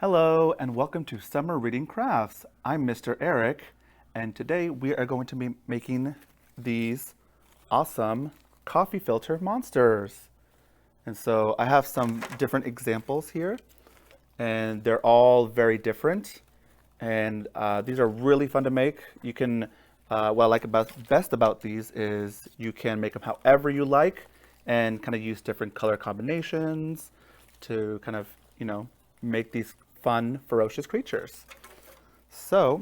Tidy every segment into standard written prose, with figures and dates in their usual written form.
Hello and welcome to Summer Reading Crafts. I'm Mr. Eric, and today we are going to be making these awesome coffee filter monsters. And so I have some different examples here, and they're all very different. And these are really fun to make. You can, what I like best about these is you can make them however you like, and kind of use different color combinations to kind of, make these fun, ferocious creatures. So,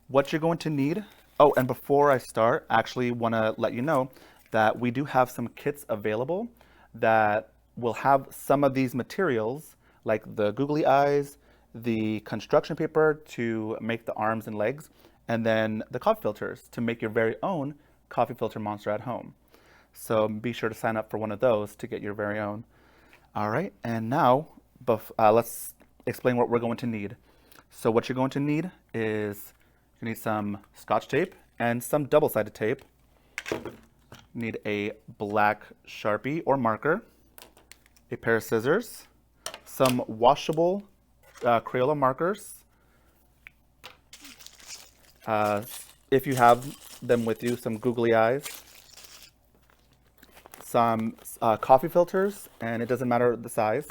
what you're going to need. Oh, and before I start, I actually want to let you know that we do have some kits available that will have some of these materials, like the googly eyes, the construction paper to make the arms and legs, and then the coffee filters to make your very own coffee filter monster at home. So be sure to sign up for one of those to get your very own. All right, and now let's explain what we're going to need. So what you're going to need is you need some Scotch tape and some double-sided tape. You need a black Sharpie or marker, a pair of scissors, some washable Crayola markers. If you have them with you, some googly eyes, some coffee filters, and it doesn't matter the size,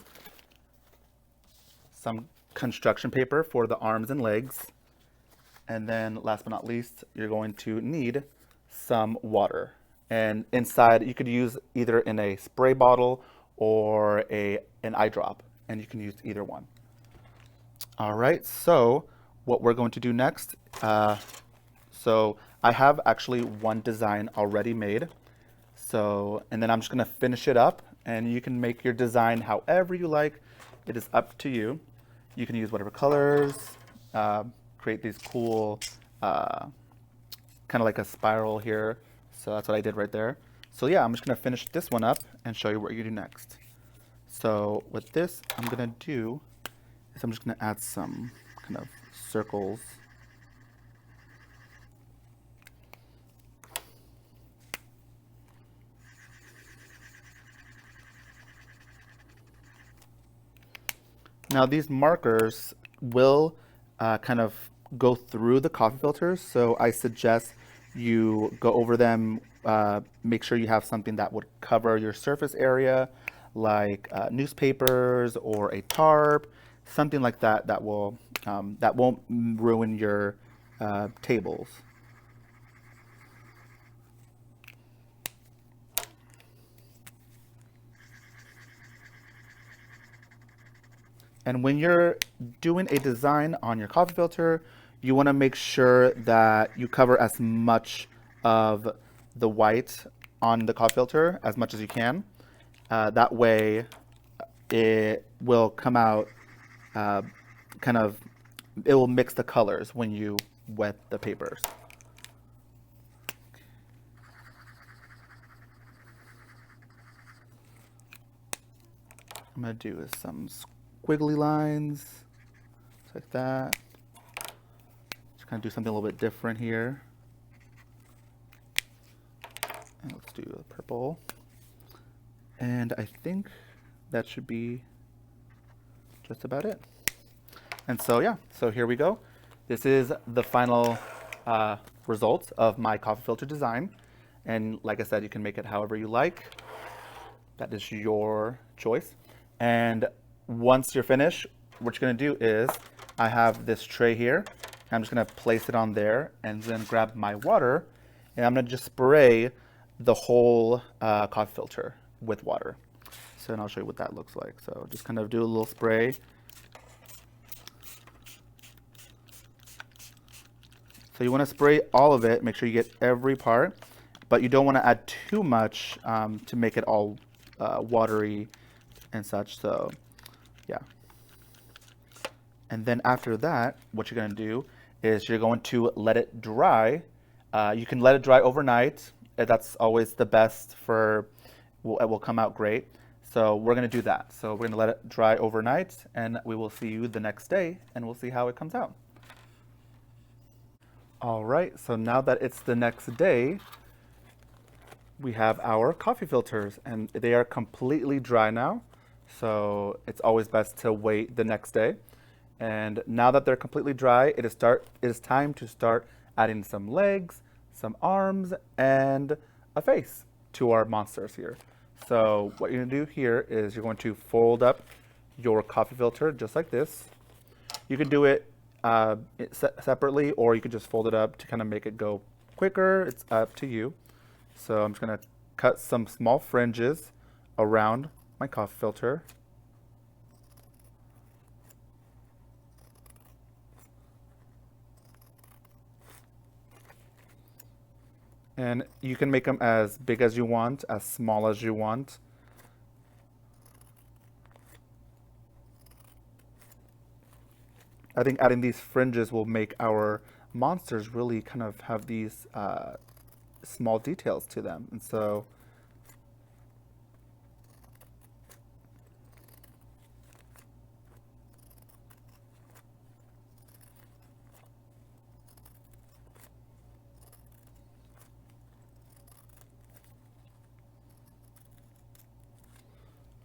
some construction paper for the arms and legs, and then last but not least, you're going to need some water. And inside, you could use either in a spray bottle or an eye drop, and you can use either one. All right, so what we're going to do next, so I have actually one design already made. So, and then I'm just gonna finish it up, and you can make your design however you like. It is up to you. You can use whatever colors, create these cool, kind of like a spiral here. So that's what I did right there. So yeah, I'm just gonna finish this one up and show you what you do next. So with this, I'm gonna do is I'm just gonna add some kind of circles. Now these markers will kind of go through the coffee filters, so I suggest you go over them, make sure you have something that would cover your surface area, like newspapers or a tarp, something like that that won't ruin your tables. And when you're doing a design on your coffee filter, you want to make sure that you cover as much of the white on the coffee filter as much as you can. That way it will come out it will mix the colors when you wet the papers. I'm going to do some squiggly lines, like that. Just kind of do something a little bit different here. And let's do a purple. And I think that should be just about it. And so yeah, so here we go. This is the final result of my coffee filter design. And like I said, you can make it however you like. That is your choice. And once you're finished, what you're gonna do is, I have this tray here, and I'm just gonna place it on there, and then grab my water, and I'm gonna just spray the whole coffee filter with water. So, and I'll show you what that looks like. So just kind of do a little spray. So you wanna spray all of it, make sure you get every part, but you don't wanna add too much to make it all watery and such, so yeah. And then after that, what you're gonna do is you're going to let it dry. You can let it dry overnight. That's always the best it will come out great. So we're gonna do that. So we're gonna let it dry overnight, and we will see you the next day, and we'll see how it comes out. All right, so now that it's the next day, we have our coffee filters, and they are completely dry now. So it's always best to wait the next day. And now that they're completely dry, it is time to start adding some legs, some arms, and a face to our monsters here. So what you're gonna do here is you're going to fold up your coffee filter just like this. You can do it separately, or you could just fold it up to kind of make it go quicker. It's up to you. So I'm just gonna cut some small fringes around my coffee filter. And you can make them as big as you want, as small as you want. I think adding these fringes will make our monsters really kind of have these small details to them. And so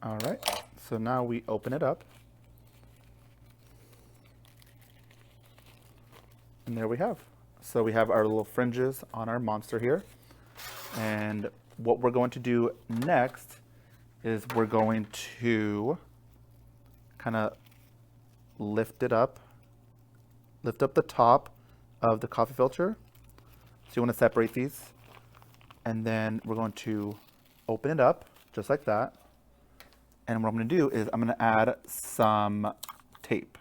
all right, so now we open it up. And there we have. So we have our little fringes on our monster here. And what we're going to do next is we're going to kind of lift up the top of the coffee filter. So you want to separate these. And then we're going to open it up just like that. And what I'm going to do is I'm going to add some tape.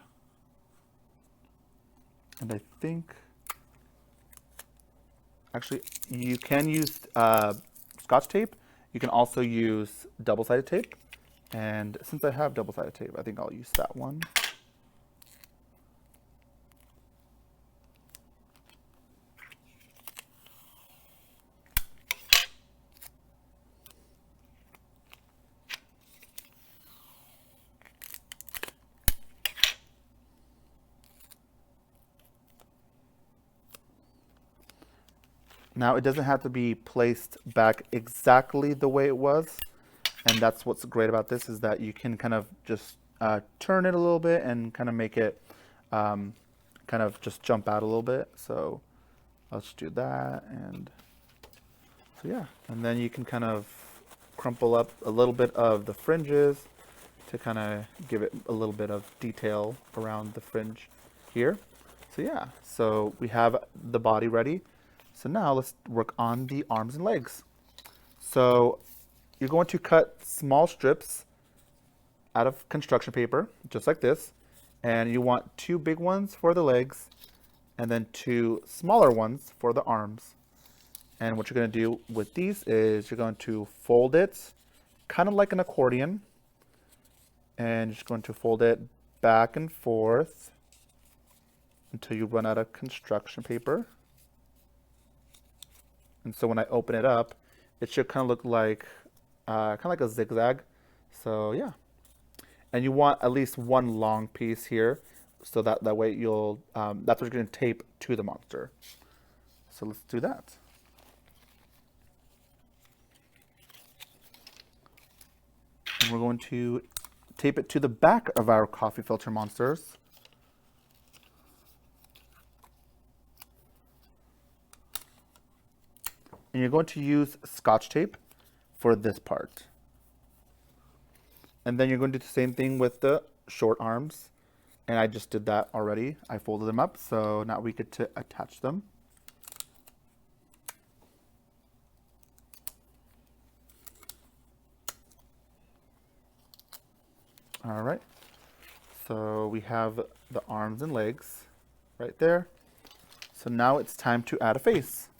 And I think, actually, you can use Scotch tape. You can also use double-sided tape. And since I have double-sided tape, I think I'll use that one. Now, it doesn't have to be placed back exactly the way it was. And that's what's great about this, is that you can kind of just turn it a little bit and kind of make it kind of just jump out a little bit. So let's do that. And so yeah, and then you can kind of crumple up a little bit of the fringes to kind of give it a little bit of detail around the fringe here. So yeah, so we have the body ready. So now let's work on the arms and legs. So you're going to cut small strips out of construction paper, just like this. And you want 2 big ones for the legs and then 2 smaller ones for the arms. And what you're going to do with these is you're going to fold it kind of like an accordion. And you're just going to fold it back and forth until you run out of construction paper. And so when I open it up, it should kind of look like a zigzag. So yeah. And you want at least one long piece here, so that way you'll, that's what you're going to tape to the monster. So let's do that. And we're going to tape it to the back of our coffee filter monsters. And you're going to use Scotch tape for this part. And then you're going to do the same thing with the short arms. And I just did that already. I folded them up, so now we get to attach them. All right. So we have the arms and legs right there. So now it's time to add a face.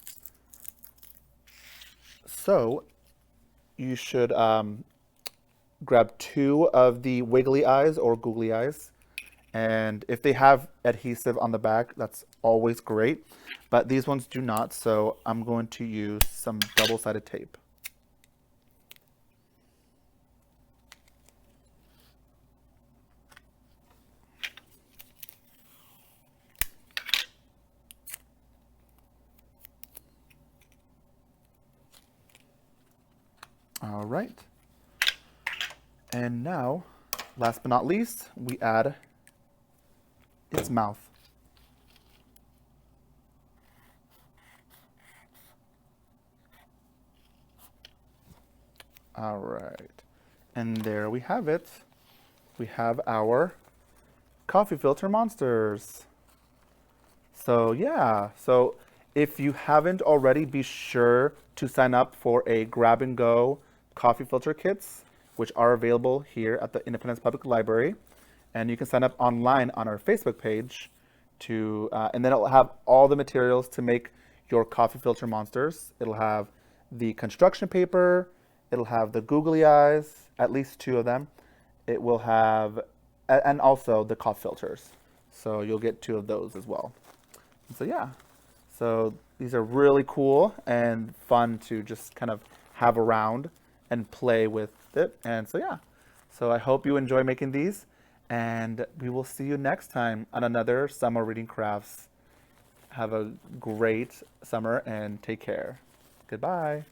So you should grab 2 of the wiggly eyes or googly eyes. And if they have adhesive on the back, that's always great. But these ones do not, so I'm going to use some double-sided tape. All right. And now, last but not least, we add its mouth. All right. And there we have it. We have our coffee filter monsters. So yeah, so if you haven't already, be sure to sign up for a grab and go coffee filter kits, which are available here at the Independence Public Library. And you can sign up online on our Facebook page to, and then it'll have all the materials to make your coffee filter monsters. It'll have the construction paper, it'll have the googly eyes, at least 2 of them. It will have, and also the coffee filters. So you'll get 2 of those as well. So yeah, so these are really cool and fun to just kind of have around and play with it. And so yeah, so I hope you enjoy making these, and we will see you next time on another Summer Reading Crafts. Have a great summer and take care. Goodbye.